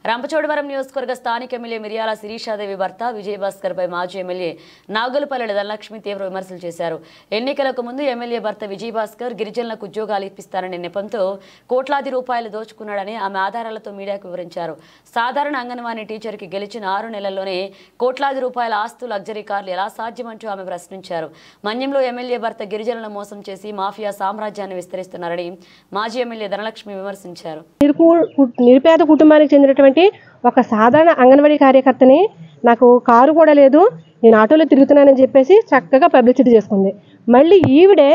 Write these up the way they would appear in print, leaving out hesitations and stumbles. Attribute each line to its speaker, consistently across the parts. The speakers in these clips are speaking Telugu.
Speaker 1: రంపచోడవరం నియోజకవర్గ స్థానిక ఎమ్మెల్యే మిర్యాల శిరీషాదేవి భర్త విజయభాస్కర్ పై మాజీ ఎమ్మెల్యే నాగులపల్లి ధనలక్ష్మి తీవ్ర విమర్శలు చేశారు. ఎన్నికలకు ముందు ఎమ్మెల్యే భర్త విజయభాస్కర్ గిరిజనులకు ఉద్యోగాలు ఇప్పిస్తారనే నెపంతో కోట్లాది రూపాయలు దోచుకున్నాడని ఆమె ఆధారాలతో మీడియాకు వివరించారు. సాధారణ అంగన్వాడీ టీచర్కి గెలిచిన 6 నెలల్లోనే కోట్లాది రూపాయల ఆస్తు లగ్జరీ కార్లు ఎలా సాధ్యమంటూ ఆమె ప్రశ్నించారు. మన్యంలో ఎమ్మెల్యే భర్త గిరిజనులను మోసం చేసి మాఫియా సామ్రాజ్యాన్ని విస్తరిస్తున్నారని మాజీ ఎమ్మెల్యే ధనలక్ష్మి విమర్శించారు.
Speaker 2: నిరుపేద కుటుంబానికి చెందినటువంటి ఒక సాధారణ అంగన్వాడీ కార్యకర్తని నాకు కారు కూడా లేదు, నేను ఆటోలో తిరుగుతున్నానని చెప్పేసి చక్కగా పబ్లిసిటీ చేసుకుంది. మళ్ళీ ఈవిడే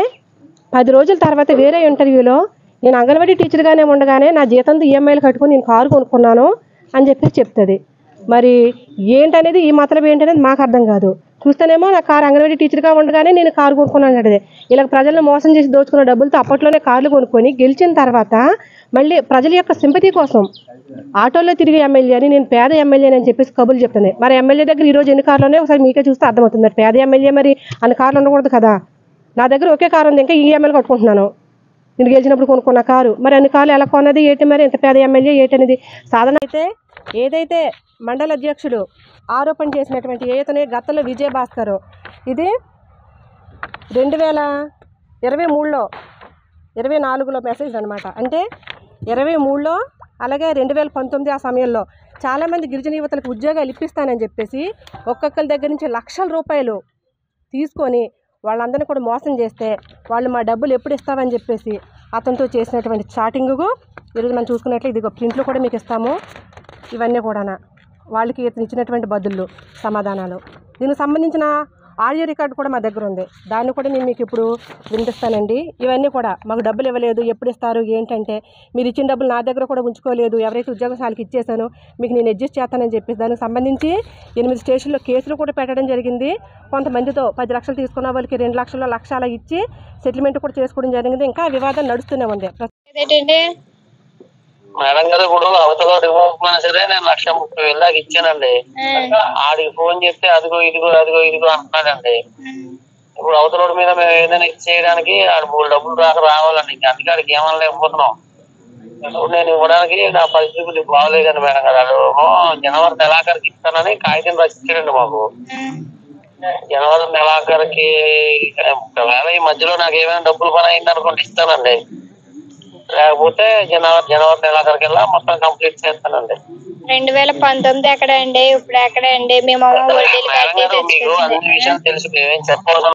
Speaker 2: 10 రోజుల తర్వాత వేరే ఇంటర్వ్యూలో నేను అంగన్వాడీ టీచర్గానే ఉండగానే నా జీతంతో ఈఎంఐలు కట్టుకుని నేను కారు కొనుక్కున్నాను అని చెప్పేసి చెప్తుంది. మరి ఏంటనేది ఈ మతలబు ఏంటనేది మాకు అర్థం కాదు. చూస్తేనేమో నా కారు అంగన్వాడీ టీచర్గా ఉండగానే నేను కారు కొనుక్కున్నాను అంటే ఇలా ప్రజలను మోసం చేసి దోచుకున్న డబ్బులతో అప్పట్లోనే కార్లు కొనుక్కొని గెలిచిన తర్వాత మళ్ళీ ప్రజల యొక్క సింపతి కోసం ఆటోలో తిరిగి ఎమ్మెల్యే అని నేను పేద ఎమ్మెల్యే అని చెప్పేసి కబుర్లు చెప్తుంది. మరి ఎమ్మెల్యే దగ్గర ఈరోజు ఎన్ని కార్లు ఉన్నాయో ఒకసారి మీకే చూస్తే అర్థమవుతుంది. మరి పేద ఎమ్మెల్యే మరి అన్ని కార్లు ఉండకూడదు కదా. నా దగ్గర ఒకే కారు ఉంది, ఇంకా ఈఎంఐలు కట్టుకుంటున్నాను. నేను గెలిచినప్పుడు కొనుక్కున్న కారు మరి అన్ని కార్లు ఎలా కొన్నది ఏంటి, మరి ఎంత పేద ఎమ్మెల్యే ఏంటనేది సాధన అయితే ఏదైతే మండల అధ్యక్షుడు ఆరోపణ చేసినటువంటి ఏతనే గతంలో విజయభాస్కర్ ఇది 2023లో 24లో మెసేజ్ అనమాట. అంటే 23లో అలాగే 2019 ఆ సమయంలో చాలామంది గిరిజన యువతలకు ఉద్యోగాలు ఇప్పిస్తానని చెప్పేసి ఒక్కొక్కరి దగ్గర నుంచి లక్షల రూపాయలు తీసుకొని వాళ్ళందరినీ కూడా మోసం చేస్తే వాళ్ళు మా డబ్బులు ఎప్పుడు ఇస్తామని చెప్పేసి అతనితో చేసినటువంటి చాటింగు ఈరోజు మనం చూసుకున్నట్లే ఇదిగో ప్రింట్లు కూడా మీకు ఇస్తాము. ఇవన్నీ కూడా వాళ్ళకి ఇతను ఇచ్చినటువంటి బదులు సమాధానాలు, దీనికి సంబంధించిన ఆడియో రికార్డు కూడా మా దగ్గర ఉంది. దాన్ని కూడా నేను మీకు ఇప్పుడు వినిపిస్తానండి. ఇవన్నీ కూడా మాకు డబ్బులు ఇవ్వలేదు, ఎప్పుడు ఇస్తారు ఏంటంటే మీరు ఇచ్చిన డబ్బులు నా దగ్గర కూడా ఉంచుకోలేదు, ఎవరైతే ఉద్యోగశాలకు ఇచ్చేసానో మీకు నేను అడ్జస్ట్ చేస్తానని చెప్పేసి దానికి సంబంధించి 8 స్టేషన్లో కేసులు కూడా పెట్టడం జరిగింది. కొంతమందితో 10 లక్షలు తీసుకున్న వాళ్ళకి 2 లక్షలు లక్ష అలా ఇచ్చి సెటిల్మెంట్ కూడా చేసుకోవడం జరిగింది. ఇంకా వివాదం నడుస్తూనే ఉంది.
Speaker 3: మేడం గారు ఇప్పుడు అవతల రిమూవ్ సరే నేను 1,30,000 దాకా ఇచ్చానండి. ఆడికి ఫోన్ చేస్తే అదిగో ఇదిగో అంటున్నాడండి. ఇప్పుడు అవతల మీద మేము ఏదైనా ఇచ్చేయడానికి ఆడు 3 డబ్బులు దాకా రావాలండి. అందుకే ఆడికి ఏమన్నా లేకపోతున్నాం. ఇప్పుడు నేను ఇవ్వడానికి నా పరిస్థితులు బాగలేదండి మేడం గారు. జనవరి నెలాఖరికి ఇస్తానని కాగితం రచించాడండి మాకు. జనవరి నెలాఖరికి ఒకవేళ ఈ మధ్యలో నాకు ఏమైనా డబ్బులు పని అయింది అనుకోండి ఇస్తానండి, లేకపోతే జనవరి నెలాఖరికెల్లా మొత్తం కంప్లీట్ చేస్తానండి.
Speaker 4: 2019 ఎక్కడ అండి, ఇప్పుడు ఎక్కడ అండి? మేము
Speaker 3: మీకు అన్ని విషయాలు తెలుసు, మేమేం చెప్పవసరం